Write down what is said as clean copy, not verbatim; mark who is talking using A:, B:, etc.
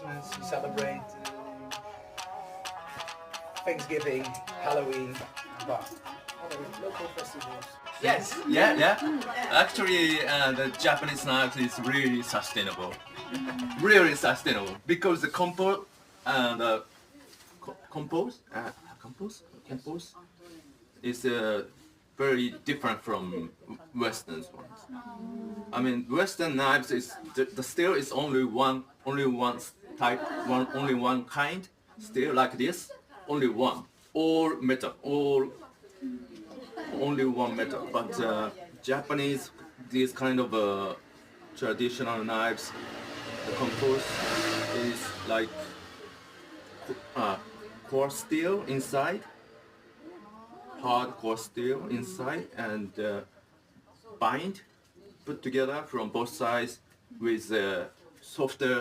A: Christmas, you celebrate Thanksgiving, Halloween, but local festivals.
B: Yes, yeah. Actually, the Japanese knife is really sustainable. Really sustainable because the compose is very different from Western ones. I mean, Western knives is the steel is only one type, only one kind steel like this, only one, all metal, all only one metal. But Japanese, these kind of traditional knives, the compose is like core steel inside, hard core steel inside, and bind put together from both sides with softer